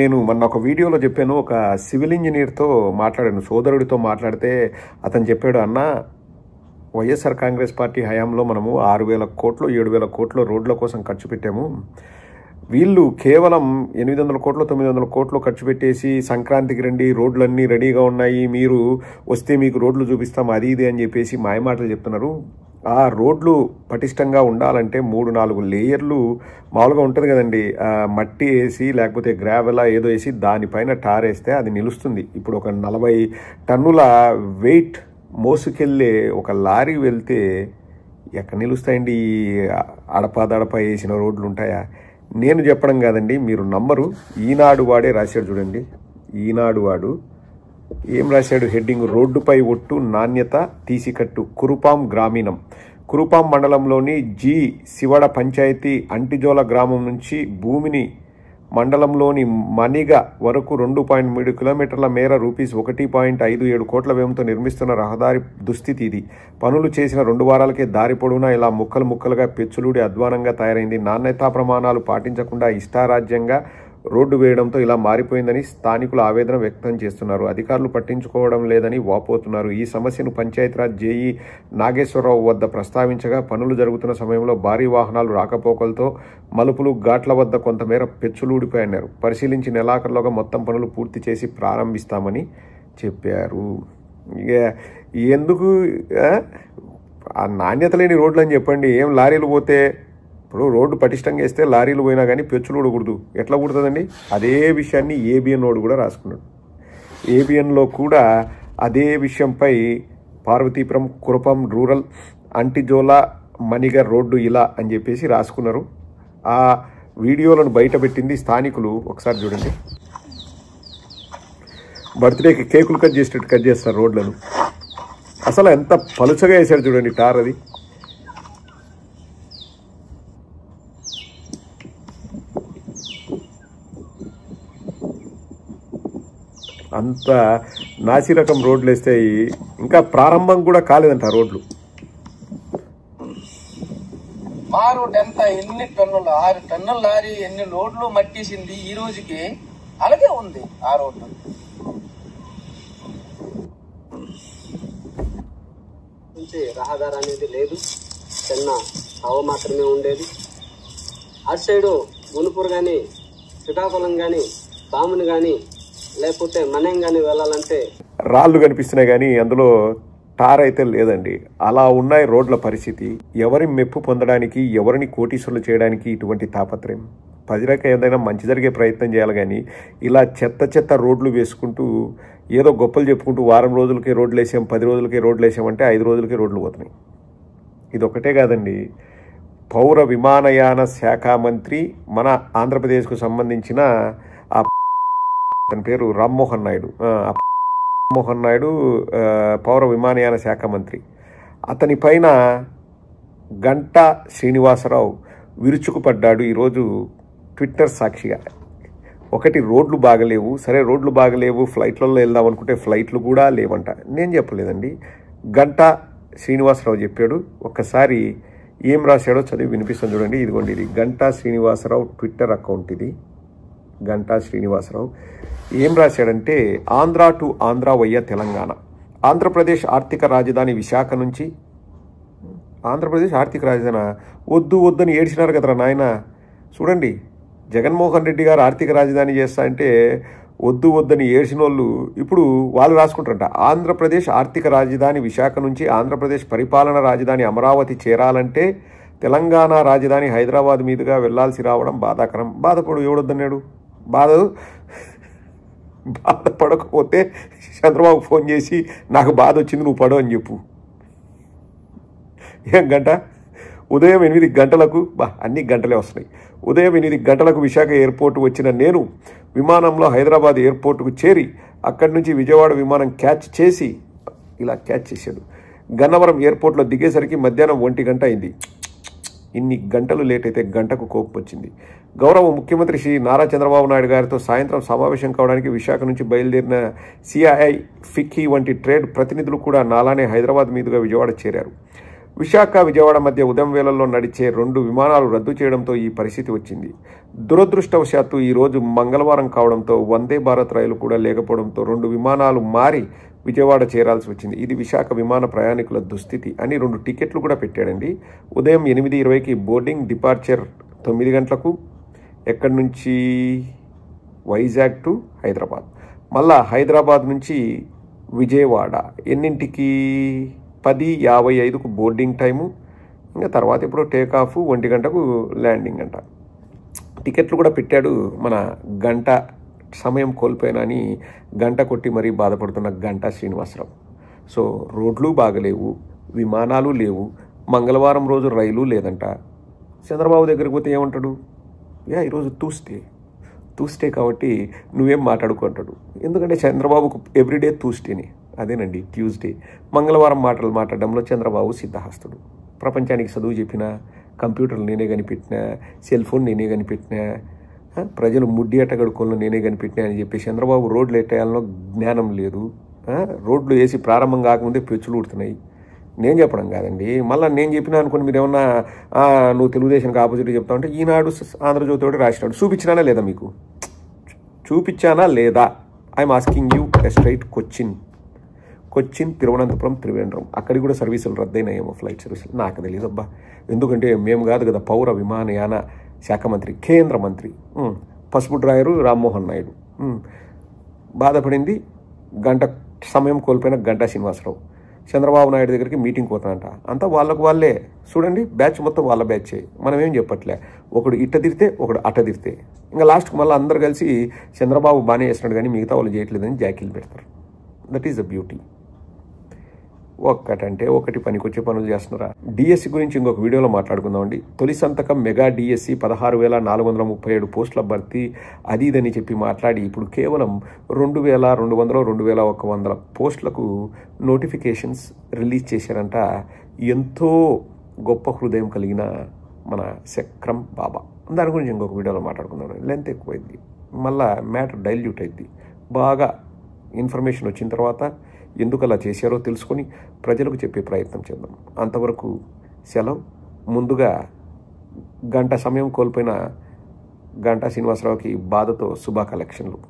నేను మొన్న ఒక వీడియోలో చెప్పాను, ఒక సివిల్ ఇంజనీర్తో మాట్లాడాను, సోదరుడితో మాట్లాడితే అతను చెప్పాడు, అన్న వైఎస్ఆర్ కాంగ్రెస్ పార్టీ హయాంలో మనము 6,000 కోట్లు 7,000 కోట్లు రోడ్ల కోసం ఖర్చు పెట్టాము. వీళ్ళు కేవలం 800 కోట్లు 900 కోట్లు ఖర్చు పెట్టేసి సంక్రాంతికి రండి రోడ్లన్నీ రెడీగా ఉన్నాయి, మీరు వస్తే మీకు రోడ్లు చూపిస్తాం అది ఇది అని చెప్పేసి మాయమాటలు చెప్తున్నారు. ఆ రోడ్లు పటిష్టంగా ఉండాలంటే 3-4 లేయర్లు మామూలుగా ఉంటుంది కదండి, మట్టి వేసి లేకపోతే గ్రావెలా ఏదో వేసి దానిపైన టార్ వేస్తే అది నిలుస్తుంది. ఇప్పుడు ఒక 40 టన్నుల వెయిట్ మోసుకెళ్ళే ఒక లారీ వెళ్తే ఎక్కడ నిలుస్తాయండి? అడపదడప వేసిన రోడ్లు ఉంటాయా? నేను చెప్పడం కాదండి, మీరు నమ్మరు. ఈనాడు వాడే రాశాడు చూడండి, ఈనాడు వాడు ఏం రాశాడు హెడ్డింగ్, రోడ్డుపై ఒట్టు నాణ్యత తీసికట్టు కురుపాం గ్రామీణం. కురుపాం మండలంలోని జి శివడ పంచాయతీ అంటిజోల గ్రామం నుంచి భూమిని మండలంలోని మనిగ వరకు 2.3 కిలోమీటర్ల మేర ₹1.57 కోట్ల వ్యయంతో నిర్మిస్తున్న రహదారి దుస్థితి ఇది. పనులు చేసిన 2 వారాలకే దారి పొడవునా ఇలా ముక్కలు ముక్కలుగా పెచ్చులుడి అధ్వానంగా తయారైంది. నాణ్యతా ప్రమాణాలు పాటించకుండా ఇష్టారాజ్యంగా రోడ్డు వేయడంతో ఇలా మారిపోయిందని స్థానికులు ఆవేదన వ్యక్తం చేస్తున్నారు. అధికారులు పట్టించుకోవడం లేదని వాపోతున్నారు. ఈ సమస్యను పంచాయతీరాజ్ జేఈ నాగేశ్వరరావు వద్ద ప్రస్తావించగా పనులు జరుగుతున్న సమయంలో భారీ వాహనాలు రాకపోకలతో మలుపులు ఘాట్ల వద్ద కొంతమేర పెచ్చులూడిపోయన్నారు. పరిశీలించి నెలాఖరులోగా మొత్తం పనులు పూర్తి చేసి ప్రారంభిస్తామని చెప్పారు. ఇక ఎందుకు ఆ నాణ్యత లేని రోడ్లు అని చెప్పండి, ఏం లారీలు పోతే ఇప్పుడు రోడ్డు పటిష్టంగా వేస్తే లారీలు పోయినా కానీ పెచ్చులు ఊడకూడదు, ఎట్లా కుడుతుందండి? అదే విషయాన్ని ఏబిఎన్ వాడు కూడా రాసుకున్నాడు. ఏబిఎన్లో కూడా అదే విషయంపై పార్వతీపురం కురుపాం రూరల్ అంటిజోలా మణిగర్ రోడ్డు ఇలా అని చెప్పేసి రాసుకున్నారు. ఆ వీడియోలను బయట పెట్టింది స్థానికులు. ఒకసారి చూడండి, బర్త్డేకి కేకులు కట్ చేసేటట్టు కట్ చేస్తారు రోడ్లను. అసలు ఎంత పలుచగా వేశారు చూడండి టార్. అది అంత నాసిరకం రోడ్లు వేస్తాయి. ఇంకా ప్రారంభం కూడా కాలేదంట రోడ్లు. మా రోడ్ ఎంత, ఎన్ని టన్నులు, 6 టన్నుల లారీ ఎన్ని లోడ్లు మట్టేసింది ఈ రోజుకి, అలాగే ఉంది ఆ రోడ్డు. నుంచి రహదారి అనేది లేదు, చిన్న హవ మాత్రమే ఉండేది. అటు సైడు గునుపూర్ కానీ శ్రీకాకుళం కానీ బాముని కానీ లేకపోతే మనం కానీ వెళ్ళాలంటే రాళ్ళు కనిపిస్తున్నాయి కానీ అందులో టార్ అయితే లేదండి. అలా ఉన్నాయి రోడ్ల పరిస్థితి. ఎవరి మెప్పు పొందడానికి, ఎవరిని కోటీశ్వరులు చేయడానికి ఇటువంటి తాపత్రయం? ప్రజలకు ఏదైనా మంచి జరిగే ప్రయత్నం చేయాలి కానీ ఇలా చెత్త రోడ్లు వేసుకుంటూ ఏదో గొప్పలు చెప్పుకుంటూ వారం రోజులకే రోడ్లు వేసాం, 10 రోజులకే రోడ్లు వేసామంటే 5 రోజులకే రోడ్లు పోతున్నాయి. ఇది ఒకటే కాదండి, పౌర విమానయాన శాఖ మంత్రి మన ఆంధ్రప్రదేశ్కు సంబంధించిన అతని పేరు రామ్మోహన్ నాయుడు, రామ్మోహన్ నాయుడు పౌర విమానయాన శాఖ మంత్రి. అతని పైన గంటా శ్రీనివాసరావు విరుచుకుపడ్డాడు ఈరోజు ట్విట్టర్ సాక్షిగా. ఒకటి, రోడ్లు బాగలేవు. సరే రోడ్లు బాగలేవు, ఫ్లైట్లలో వెళ్దాం అనుకుంటే ఫ్లైట్లు కూడా లేవంట. నేను చెప్పలేదండి, గంటా శ్రీనివాసరావు చెప్పాడు. ఒక్కసారి ఏం రాశాడో చదివి వినిపిస్తాను చూడండి. ఇదిగోండి, ఇది గంటా శ్రీనివాసరావు ట్విట్టర్ అకౌంట్. ఇది గంటా శ్రీనివాసరావు ఏం రాశాడంటే, ఆంధ్ర టు ఆంధ్ర వయ్య తెలంగాణ. ఆంధ్రప్రదేశ్ ఆర్థిక రాజధాని విశాఖ నుంచి, ఆంధ్రప్రదేశ్ ఆర్థిక రాజధాని వద్దు వద్దని ఏడ్చినారు కదరా నాయన. చూడండి, జగన్మోహన్ రెడ్డి గారు ఆర్థిక రాజధాని చేస్తా అంటే వద్దు వద్దని ఏడ్చిన వాళ్ళు ఇప్పుడు వాళ్ళు రాసుకుంటారంట. ఆంధ్రప్రదేశ్ ఆర్థిక రాజధాని విశాఖ నుంచి ఆంధ్రప్రదేశ్ పరిపాలన రాజధాని అమరావతి చేరాలంటే తెలంగాణ రాజధాని హైదరాబాద్ మీదుగా వెళ్లాల్సి రావడం బాధాకరం. బాధపడు, ఎవడొద్దన్నాడు? బాధపడకపోతే చంద్రబాబు ఫోన్ చేసి నాకు బాధ వచ్చింది నువ్వు పడు అని చెప్పు. ఏం గంట? ఉదయం 8 గంటలకు, అన్ని గంటలే వస్తున్నాయి. ఉదయం 8 గంటలకు విశాఖ ఎయిర్పోర్ట్ వచ్చిన నేను విమానంలో హైదరాబాద్ ఎయిర్పోర్టుకు చేరి అక్కడి నుంచి విజయవాడ విమానం క్యాచ్ చేసి, ఇలా క్యాచ్ చేశాడు. గన్నవరం ఎయిర్పోర్ట్లో దిగేసరికి మధ్యాహ్నం 1 గంట అయింది. ఇన్ని గంటలు లేట్ అయితే గంటకు కోపం వచ్చింది. గౌరవ ముఖ్యమంత్రి శ్రీ నారా చంద్రబాబు నాయుడు గారితో సాయంత్రం సమావేశం కావడానికి విశాఖ నుంచి బయలుదేరిన సిఐఐ, ఫిక్కీ వంటి ట్రేడ్ ప్రతినిధులు కూడా నాలానే హైదరాబాద్ మీదుగా విజయవాడ చేరారు. విశాఖ విజయవాడ మధ్య ఉదయం వేళల్లో నడిచే 2 విమానాలు రద్దు చేయడంతో ఈ పరిస్థితి వచ్చింది. దురదృష్టవశాత్తు ఈరోజు మంగళవారం కావడంతో వందే భారత్ రైలు కూడా లేకపోవడంతో 2 విమానాలు మారి విజయవాడ చేరాల్సి వచ్చింది. ఇది విశాఖ విమాన ప్రయాణికుల దుస్థితి అని 2 టికెట్లు కూడా పెట్టాడండి. ఉదయం 8:20కి బోర్డింగ్, డిపార్చర్ 9 గంటలకు. ఎక్కడి నుంచి? వైజాగ్ టు హైదరాబాద్. మళ్ళా హైదరాబాద్ నుంచి విజయవాడ ఎన్నింటికి? 10:55కు బోర్డింగ్ టైము. ఇంకా తర్వాత ఇప్పుడు టేక్ ఆఫ్ 1 గంటకు ల్యాండింగ్ అంట. టికెట్లు కూడా పెట్టాడు. మన గంట సమయం కోల్పోయినని గంట కొట్టి మరీ బాధపడుతున్న గంటా శ్రీనివాసరావు. సో రోడ్లు బాగలేవు, విమానాలు లేవు, మంగళవారం రోజు రైలు లేదంట. చంద్రబాబు దగ్గరికి పోతే ఏమంటాడు? ఈరోజు ట్యూస్డే కాబట్టి నువ్వేం మాట్లాడుకుంటాడు. ఎందుకంటే చంద్రబాబుకు ఎవ్రీడే ట్యూస్డేని, అదేనండి ట్యూస్డే. మంగళవారం మాట్లాడడంలో చంద్రబాబు సిద్ధహస్తుడు. ప్రపంచానికి చదువు చెప్పినా, కంప్యూటర్లు నేనే కనిపెట్టినా, సెల్ ఫోన్ నేనే కనిపెట్టినా, ప్రజలు ముడ్డి అట్టగడుకోలను నేనే కనిపెట్టినా అని చెప్పి చంద్రబాబు రోడ్లు ఎట్టేయాలనో జ్ఞానం లేదు. రోడ్లు వేసి ప్రారంభం కాకముందే పెచ్చులు ఉడుతున్నాయి. నేను చెప్పడం కాదండి, మళ్ళీ నేను చెప్పినా అనుకోండి మీరు ఏమన్నా నువ్వు తెలుగుదేశానికి ఆపోజిట్ చెప్తా ఉంటే ఈనాడు ఆంధ్రజ్యోతి ఒకటి రాసినాడు. చూపించినానా లేదా? మీకు చూపించానా లేదా? I'm asking you a straight. Cochin, Thiruvananthapuram, Trivandrum అక్కడికి కూడా సర్వీసులు రద్దయినాయేమో, ఫ్లైట్ సర్వీసులు. నాకు తెలియదు అబ్బా, ఎందుకంటే మేము కాదు కదా పౌర విమానయాన శాఖ మంత్రి, కేంద్ర మంత్రి. పసుపు డ్రాయరు రామ్మోహన్ నాయుడు బాధపడింది. గంట సమయం కోల్పోయిన గంటా శ్రీనివాసరావు చంద్రబాబు నాయుడు దగ్గరికి మీటింగ్ పోతానంట. అంతా వాళ్ళే చూడండి, బ్యాచ్ మొత్తం వాళ్ళ బ్యాచ్. మనం ఏం చెప్పట్లే, ఒకడు ఇట్ట తిరితే ఒకడు అట్ట తిరితే, ఇంకా లాస్ట్కి మళ్ళీ అందరు కలిసి చంద్రబాబు బాగానే చేస్తున్నాడు కానీ మిగతా వాళ్ళు చేయట్లేదని జాకీలు పెడతారు. That is the beauty. ఒక్కటంటే ఒకటి పనికొచ్చే పనులు చేస్తున్నారా? డిఎస్సి గురించి ఇంకొక వీడియోలో మాట్లాడుకుందామండి. తొలి సంతకం మెగా డిఎస్సి 16,437 పోస్టుల భర్తీ అది ఇదని చెప్పి మాట్లాడి ఇప్పుడు కేవలం 2,200, 2,100 పోస్టులకు నోటిఫికేషన్స్ రిలీజ్ చేశారంట. ఎంతో గొప్ప హృదయం కలిగిన మన చక్రం బాబా. దాని గురించి ఇంకొక వీడియోలో మాట్లాడుకుందాం. లెంత్ ఎక్కువైంది, మళ్ళీ మ్యాటర్ డైల్యూట్ అయింది. బాగా ఇన్ఫర్మేషన్ వచ్చిన తర్వాత ఎందుకు అలా చేశారో తెలుసుకొని ప్రజలకు చెప్పే ప్రయత్నం చేద్దాం. అంతవరకు సెలవు. ముందుగా గంట సమయం కోల్పోయిన గంటా శ్రీనివాసరావుకి బాధతో శుభాకాంక్షలు.